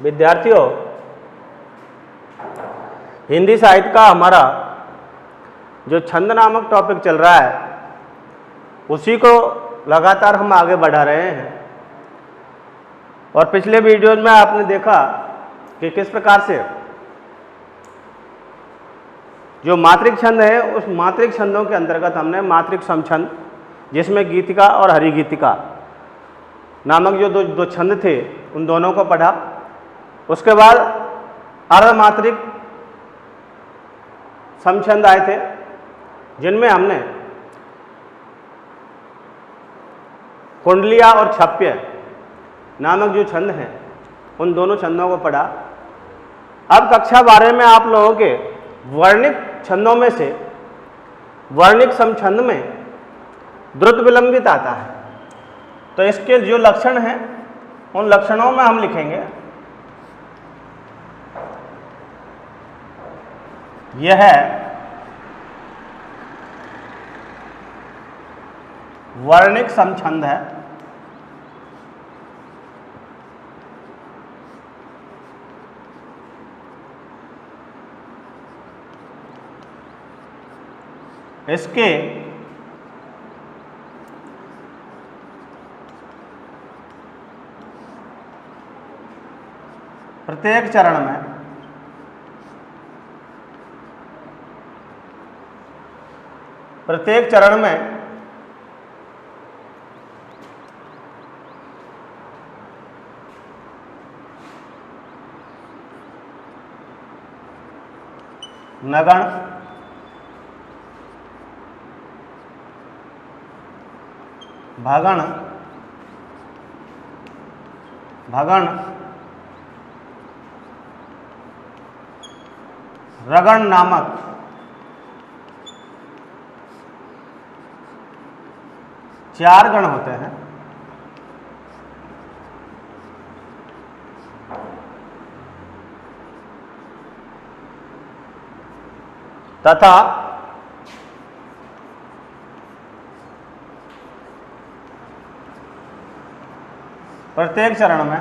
विद्यार्थियों, हिंदी साहित्य का हमारा जो छंद नामक टॉपिक चल रहा है उसी को लगातार हम आगे बढ़ा रहे हैं। और पिछले वीडियोज में आपने देखा कि किस प्रकार से जो मात्रिक छंद है उस मात्रिक छंदों के अंतर्गत हमने मात्रिक समछंद, जिसमें गीतिका और हरिगीतिका नामक जो दो छंद थे उन दोनों को पढ़ा। उसके बाद अर्धमात्रिक समछंद आए थे, जिनमें हमने कुंडलिया और छप्य नामक जो छंद हैं उन दोनों छंदों को पढ़ा। अब कक्षा 12 में आप लोगों के वर्णिक छंदों में से वर्णिक समछंद में द्रुत विलंबित आता है, तो इसके जो लक्षण हैं उन लक्षणों में हम लिखेंगे यह वर्णिक समछंद है। इसके प्रत्येक चरण में नगण, भगण, रगण नामक चार गण होते हैं। तथा प्रत्येक चरण में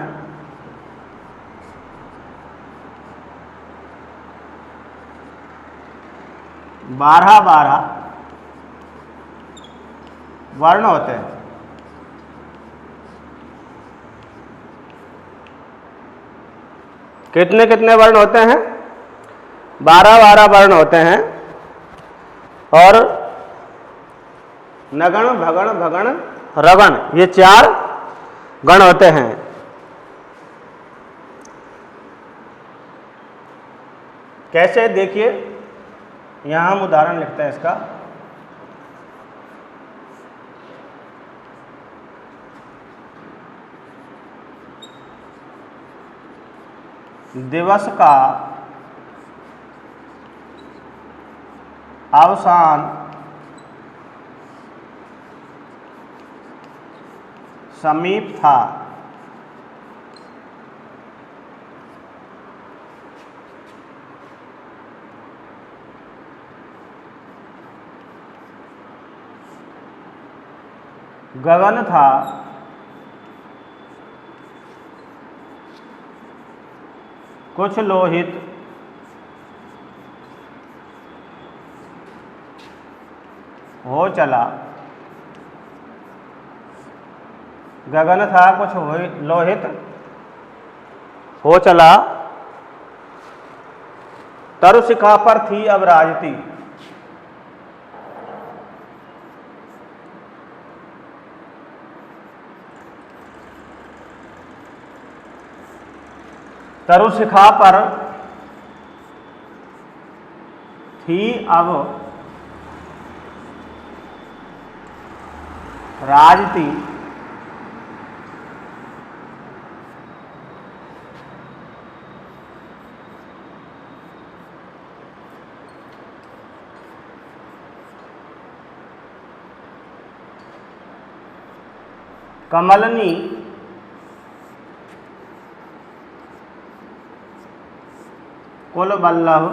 बारह वर्ण होते हैं। कितने कितने वर्ण होते हैं? 12 वर्ण होते हैं। और नगण, भगण, रगण ये चार गण होते हैं। कैसे, देखिए यहां हम उदाहरण लिखते हैं इसका। दिवस का अवसान समीप था। गगन था कुछ लोहित हो चला। गगन था कुछ लोहित हो चला, तरु शिखा पर थी अब राजती। तरु शिखा पर थी अब राजती। कमलनी कुल वल्लभ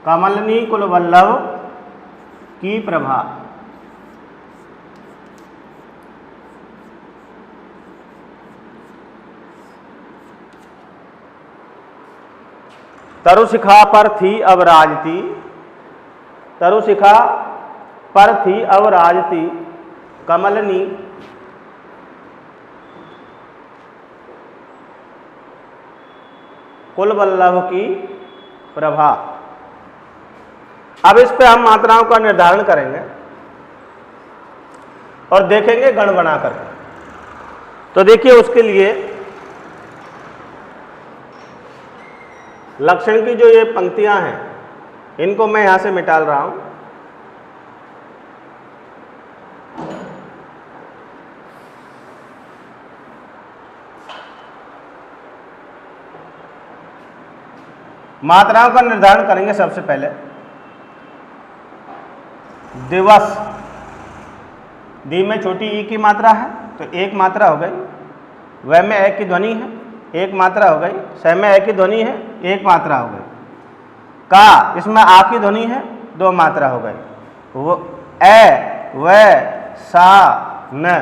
कमलनी कुल वल्लभ की प्रभा। तरुशिखा पर थी अब राजती, तरुशिखा पर थी अब राजती, कमलनी कुल वल्लभ की प्रभा। अब इस पे हम मात्राओं का निर्धारण करेंगे और देखेंगे गण बना करके। तो देखिए उसके लिए लक्षण की जो ये पंक्तियां हैं इनको मैं यहां से मिटा रहा हूं। मात्राओं का निर्धारण करेंगे। सबसे पहले दिवस, दी में छोटी ई की मात्रा है तो एक मात्रा हो गई, वह में ए की ध्वनि है एक मात्रा हो गई, स में ए की ध्वनि है एक मात्रा हो गई, का इसमें आ की ध्वनि है दो मात्रा हो गई, वो ए व सा न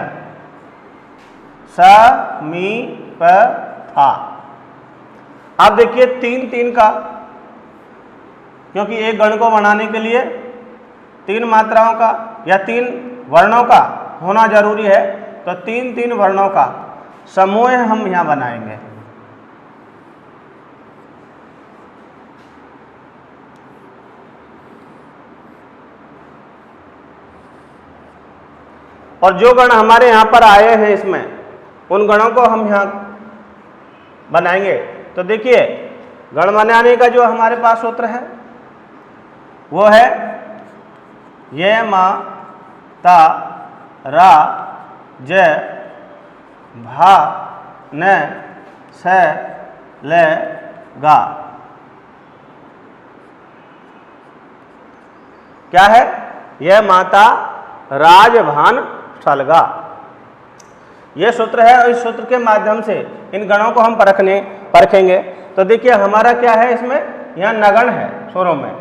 स मी प था। अब देखिए तीन तीन का, क्योंकि एक गण को बनाने के लिए तीन मात्राओं का या तीन वर्णों का होना जरूरी है, तो तीन तीन वर्णों का समूह हम यहां बनाएंगे। और जो गण हमारे यहां पर आए हैं इसमें, उन गणों को हम यहां बनाएंगे। तो देखिए गण बनाने का जो हमारे पास सूत्र है वो है ये मा ता रा ज भा न स ल गा। क्या है? यह माता राज भान सलगा। यह सूत्र है और इस सूत्र के माध्यम से इन गणों को हम परखेंगे। तो देखिए हमारा क्या है, इसमें यहां नगण है स्वरों में।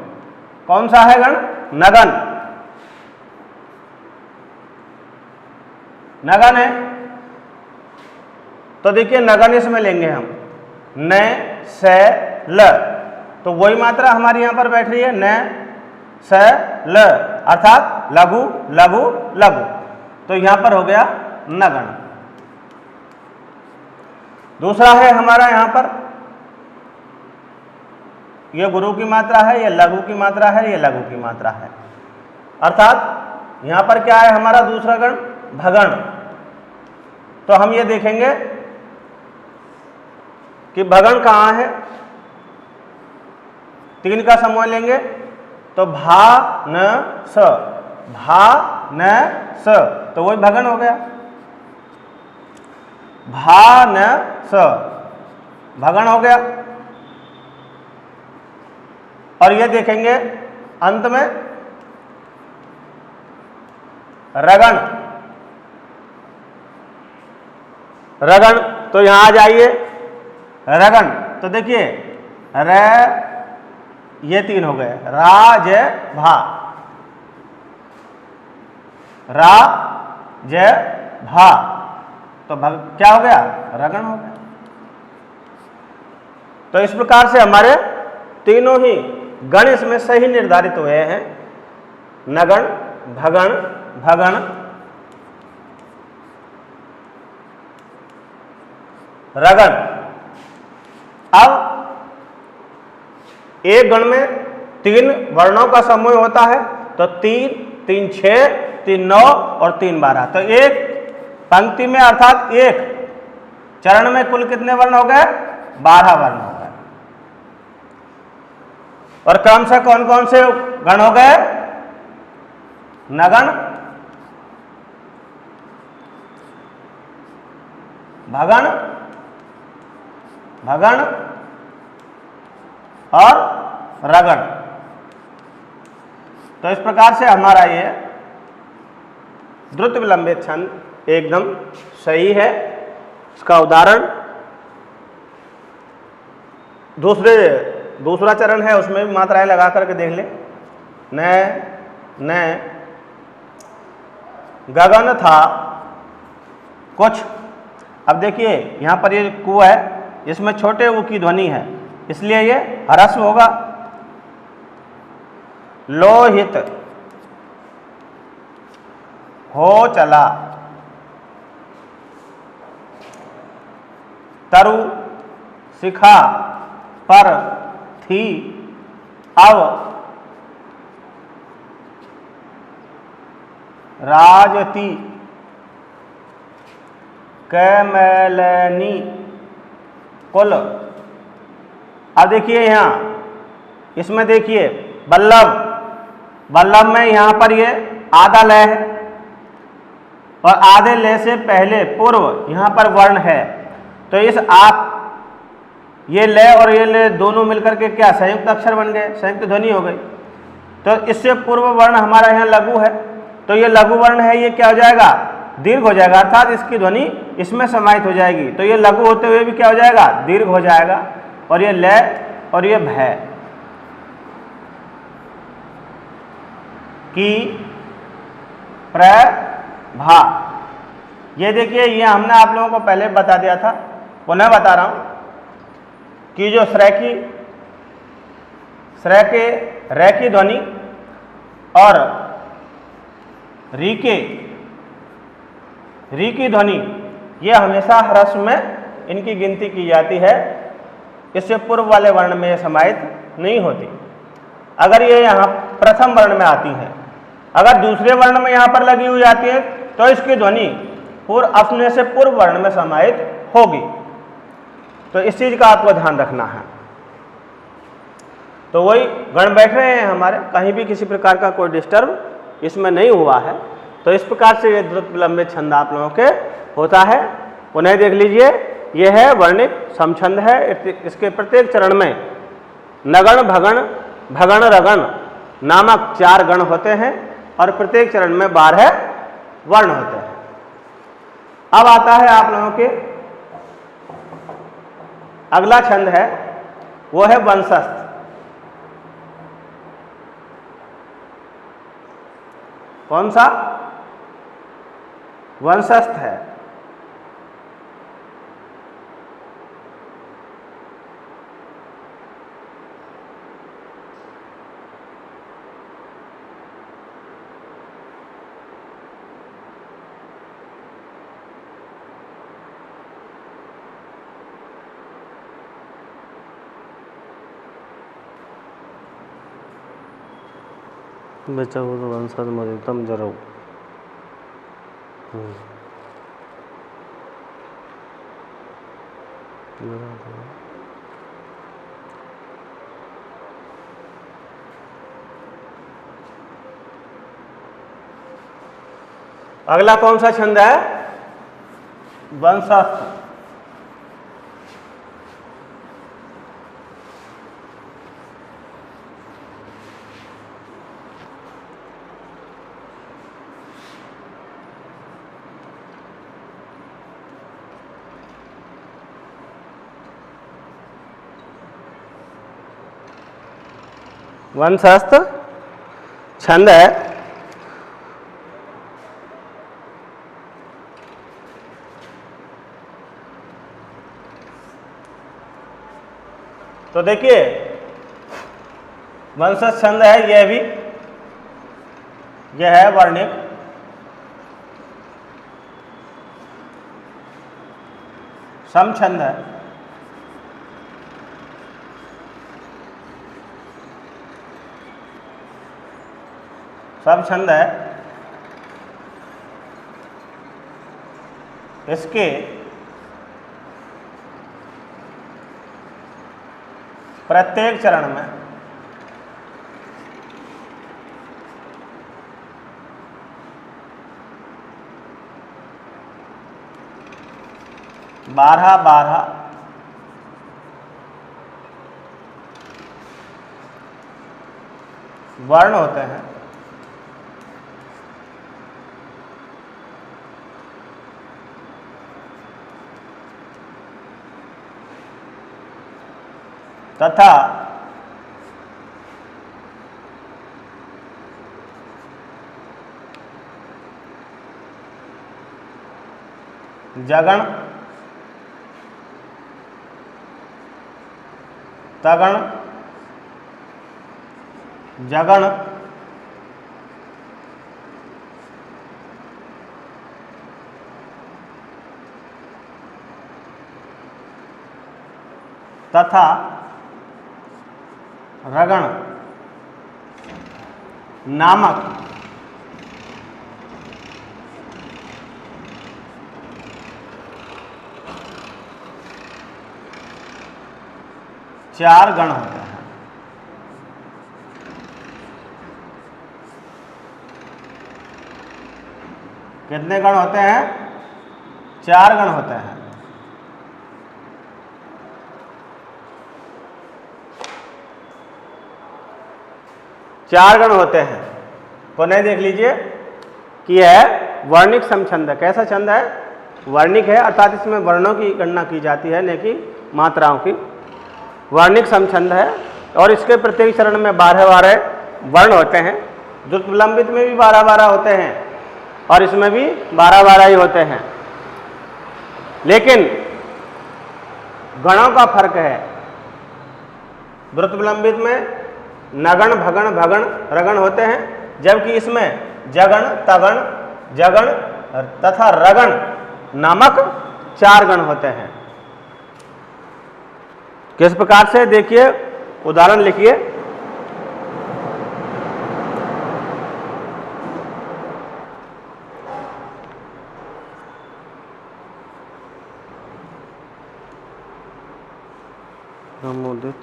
कौन सा है गण? नगन। नगन है तो देखिए नगन इसमें लेंगे हम न स ल, तो वही मात्रा हमारी यहां पर बैठ रही है न स ल, अर्थात लघु लघु लघु। तो यहां पर हो गया नगण। दूसरा है हमारा यहां पर, यह गुरु की मात्रा है, यह लघु की मात्रा है, यह लघु की मात्रा है। अर्थात यहां पर क्या है हमारा दूसरा गण? भगण। तो हम ये देखेंगे कि भगण कहां है। तीन का समूह लेंगे तो भा न स, भा न स, तो वही भगण हो गया। भा न स भगण हो गया। और ये देखेंगे अंत में रगण। रगण तो यहां आ जाइए रगण। तो देखिए र, ये तीन हो गए, रा ज भा, रा ज भा, तो क्या हो गया? रगण हो गया। तो इस प्रकार से हमारे तीनों ही गण इसमें सही निर्धारित हुए हैं, नगण, भगण, भगण, रगण। अब एक गण में तीन वर्णों का समूह होता है, तो 3, 3, 6, 3, 9 और 3, 12। तो एक पंक्ति में अर्थात एक चरण में कुल कितने वर्ण हो गए? 12 वर्ण हो गए। और क्रम से कौन कौन से गण हो गए? नगण, भगण, भगण और रगण। तो इस प्रकार से हमारा ये द्रुत विलंबित छंद एकदम सही है। इसका उदाहरण दूसरा चरण है, उसमें भी मात्राएं लगा करके देख ले। न गगन था कुछ। अब देखिए यहां पर ये कु है, इसमें छोटे उ की ध्वनि है, इसलिए ये ह्रस्व होगा। लोहित, हो चला। तरु, शिखा, पर, थी, अब, राजती, कैमलनी, कुल। अब देखिए यहाँ इसमें देखिए बल्लभ, बल्लभ में यहाँ पर ये आधा लय है और आधे लय से पहले पूर्व यहाँ पर वर्ण है, तो इस आप ये लय और ये लय दोनों मिलकर के क्या संयुक्त अक्षर बन गए, संयुक्त ध्वनि हो गई। तो इससे पूर्व वर्ण हमारा यहाँ लघु है, तो ये लघु वर्ण है, ये क्या हो जाएगा, दीर्घ हो जाएगा, अर्थात इसकी ध्वनि इसमें समाहित हो जाएगी। तो ये लघु होते हुए भी क्या हो जाएगा, दीर्घ हो जाएगा। और ये लय और ये भय की प्रभा, ये देखिए ये हमने आप लोगों को पहले बता दिया था, पुनः बता रहा हूं कि जो श्रय के रै की ध्वनि और री की ध्वनि ये हमेशा ह्रस्व में इनकी गिनती की जाती है, इससे पूर्व वाले वर्ण में समाहित नहीं होती। अगर ये यहाँ प्रथम वर्ण में आती हैं, अगर दूसरे वर्ण में यहाँ पर लगी हुई जाती है तो इसकी ध्वनि अपने से पूर्व वर्ण में समाहित होगी। तो इस चीज का आपको ध्यान रखना है। तो वही गण बैठ रहे हैं हमारे, कहीं भी किसी प्रकार का कोई डिस्टर्ब इसमें नहीं हुआ है। तो इस प्रकार से ये द्रुत विलंबित छंद आप लोगों के होता है। पुनः देख लीजिए, यह है वर्णिक समछंद है। इसके प्रत्येक चरण में नगण, भगण, भगण, रगण नामक 4 गण होते हैं और प्रत्येक चरण में 12 वर्ण होते हैं। अब आता है आप लोगों के अगला छंद है, वो है वंशस्थ। कौन सा? वंशस्थ है। बचा हुआ तो वंशज मध्यतम जरऊ। अगला कौन सा छंद है? वंशस्थ। वंशस्थ छंद है। तो देखिए वंशस्थ छंद है, यह भी, यह है वर्णिक समछंद है। सब छंद है। इसके प्रत्येक चरण में बारह वर्ण होते हैं। तथा जगण, तगण, जगण तथा रगण नामक चार गण होते हैं। कितने गण होते हैं? चार गण होते हैं। चार गण होते हैं। पुनः देख लीजिए कि यह वर्णिक समछंद है। कैसा छंद है? वर्णिक है, अर्थात इसमें वर्णों की गणना की जाती है, न कि मात्राओं की। वर्णिक समछंद है और इसके प्रत्येक चरण में 12-12 वर्ण होते हैं। द्रुत विलंबित में भी 12-12 होते हैं और इसमें भी 12-12 ही होते हैं। लेकिन गणों का फर्क है। द्रुत विलंबित में नगण, भगण, भगण, रगण होते हैं, जबकि इसमें जगण, तगण, जगण तथा रगण नामक चार गण होते हैं। किस प्रकार से? देखिए, उदाहरण लिखिए। प्रमोदित,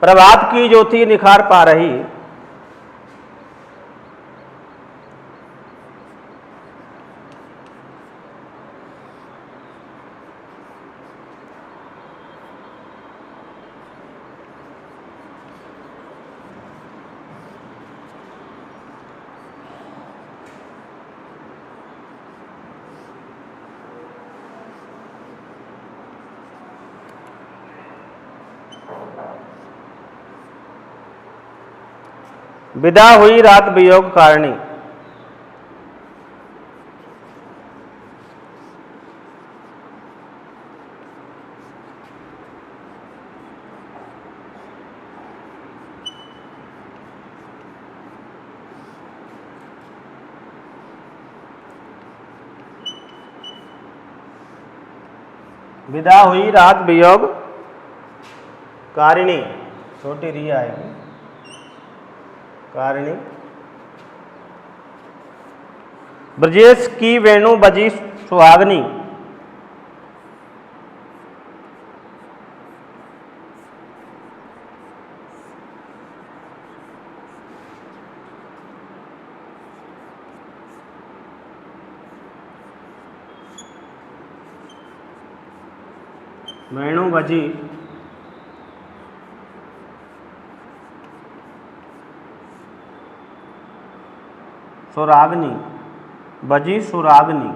प्रभात की ज्योति निखार पा रही, विदा हुई रात वियोग कारिणी। विदा हुई रात वियोग कारिणी, छोटी री आएगी, कारिणी। ब्रजेश की वेणु बजी सुहागनी, वेणु बजी सुरागनी, बजी सुरागनी।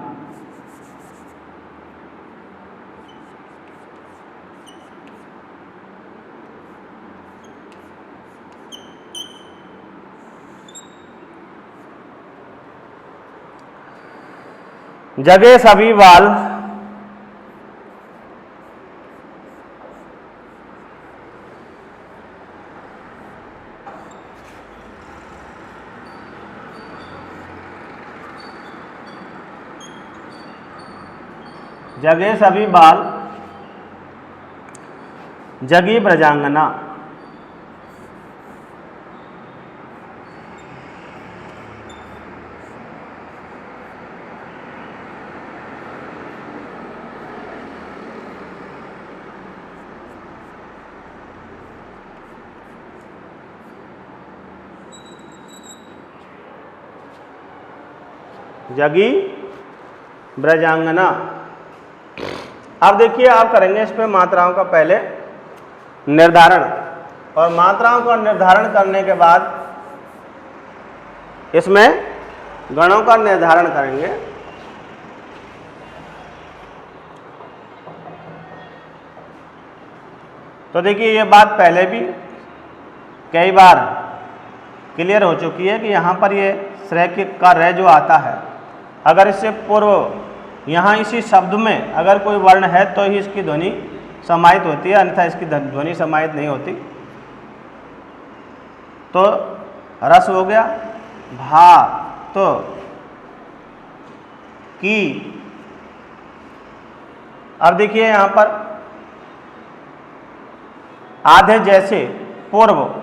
जगे सभी बाल, जगे सभी बाल, जगी ब्रजांगना। जगी ब्रजांगना। अब देखिए, आप करेंगे इस पे मात्राओं का पहले निर्धारण, और मात्राओं का निर्धारण करने के बाद इसमें गणों का निर्धारण करेंगे। तो देखिए, ये बात पहले भी कई बार क्लियर हो चुकी है कि यहाँ पर ये श्रेय का रे जो आता है, अगर इससे पूर्व यहाँ इसी शब्द में अगर कोई वर्ण है तो ही इसकी ध्वनि समाहित होती है, अन्यथा इसकी ध्वनि समाहित नहीं होती। तो रस हो गया, भा तो की। अब देखिए यहाँ पर आधे जैसे पूर्व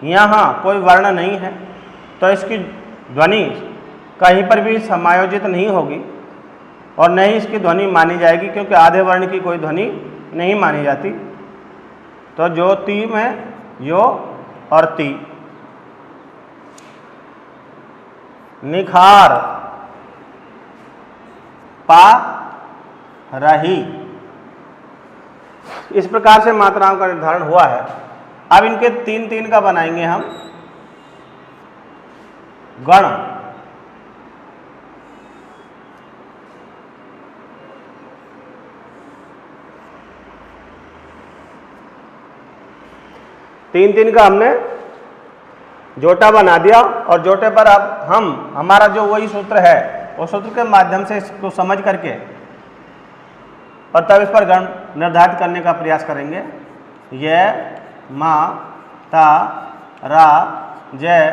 यहाँ कोई वर्ण नहीं है तो इसकी ध्वनि कहीं पर भी समायोजित नहीं होगी और न ही इसकी ध्वनि मानी जाएगी, क्योंकि आधे वर्ण की कोई ध्वनि नहीं मानी जाती। तो जो ती में यो और ती। निखार पा रही, इस प्रकार से मात्राओं का निर्धारण हुआ है। अब इनके तीन तीन का बनाएंगे हम गण। तीन तीन का हमने जोटा बना दिया और जोटे पर अब हम हमारा जो वही सूत्र है उस सूत्र के माध्यम से इसको समझ करके और तब इस पर गण निर्धारित करने का प्रयास करेंगे। यह, मा, ता, रा, जय,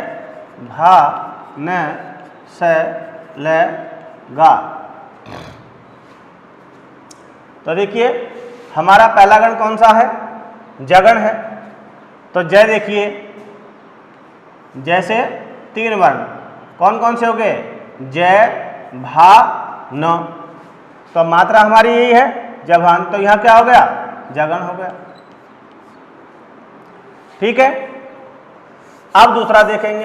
भा, न, स, ल, गा। तो देखिए हमारा पहला गण कौन सा है? जगण है। तो जय देखिए, जैसे तीन वर्ण कौन कौन से हो गए? जय, भा, न। तो मात्रा हमारी यही है जभान, तो यहां क्या हो गया? जगण हो गया। ठीक है। अब दूसरा देखेंगे,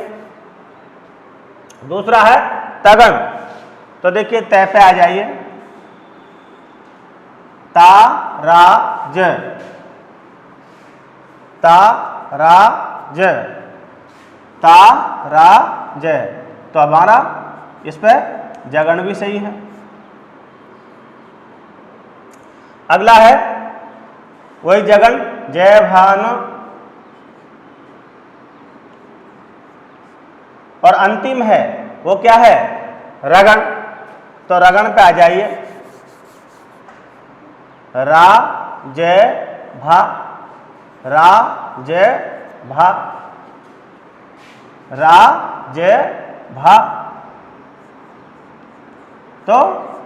दूसरा है तगण। तो देखिए तय पे आ जाइए, ता, रा, ज, ता, रा, ज, ता, रा, ज। तो हमारा इस पे जगण भी सही है। अगला है वही जगण, जय, भान, और अंतिम है वो क्या है? रगण। तो रगण पे आ जाइए, रा, जय, भा, रा, जय, भा, रा, जय, भा। तो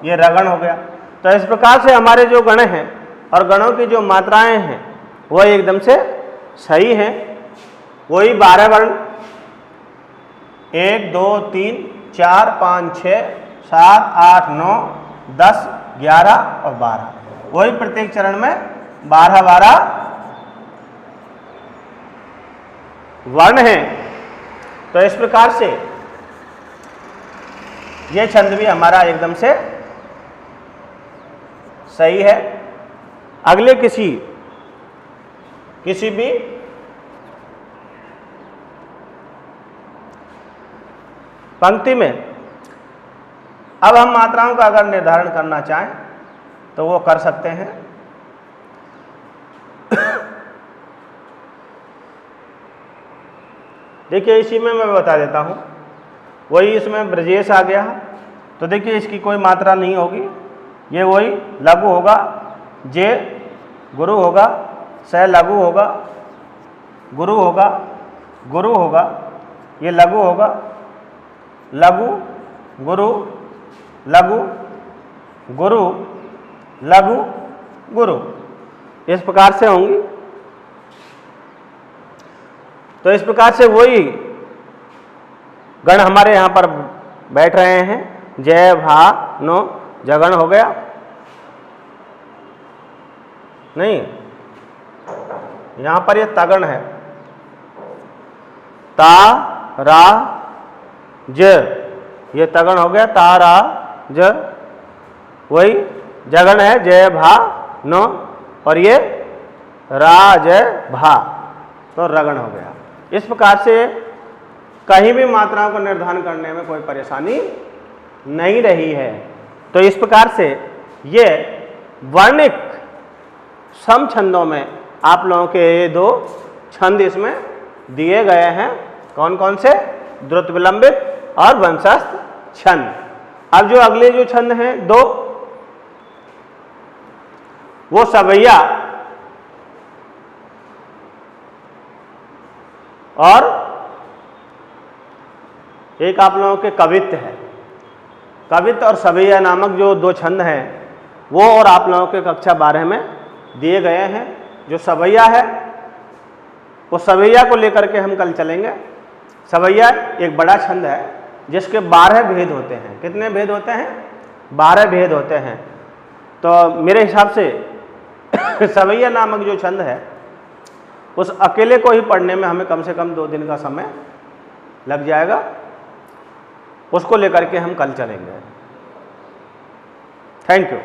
ये रगण हो गया। तो इस प्रकार से हमारे जो गण हैं और गणों की जो मात्राएं हैं वो एकदम से सही हैं। वही 12 वर्ण, 1 2 3 4 5 6 7 8 9 10 11 और 12, वही प्रत्येक चरण में 12 वर्ण हैं। तो इस प्रकार से ये छंद भी हमारा एकदम से सही है। अगले किसी भी पंक्ति में अब हम मात्राओं का अगर निर्धारण करना चाहें तो वो कर सकते हैं। देखिए इसी में मैं बता देता हूं, वही इसमें ब्रजेश आ गया। तो देखिए इसकी कोई मात्रा नहीं होगी, ये वही लघु होगा, जे गुरु होगा, स लघु होगा, गुरु होगा, गुरु होगा, ये लघु होगा, लघु, गुरु, लघु, गुरु, लघु, गुरु, इस प्रकार से होंगी। तो इस प्रकार से वही गण हमारे यहाँ पर बैठ रहे हैं। जय, भा, नो, जगण हो गया नहीं, यहाँ पर ये तगण है, ता, रा, ज, ये तगण हो गया, ता, रा, ज। वही जगण है, जय, भा, नो, और ये रा, ज, भा, तो रगण हो गया। इस प्रकार से कहीं भी मात्राओं को निर्धारण करने में कोई परेशानी नहीं रही है। तो इस प्रकार से ये वर्णिक सम छंदों में आप लोगों के ये 2 छंद इसमें दिए गए हैं कौन कौन से? द्रुत विलंबित और वंशस्थ छंद। अब जो अगले जो छंद हैं 2, वो सवैया और एक आप लोगों के कवित्त है। कवित्त और सवैया नामक जो 2 छंद हैं वो और आप लोगों के कक्षा 12 में दिए गए हैं। जो सवैया है वो सवैया को लेकर के हम कल चलेंगे। सवैया एक बड़ा छंद है जिसके 12 भेद होते हैं। कितने भेद होते हैं? 12 भेद होते हैं। तो मेरे हिसाब से सवैया नामक जो छंद है उस अकेले को ही पढ़ने में हमें कम से कम 2 दिन का समय लग जाएगा। उसको लेकर के हम कल चलेंगे। Thank you.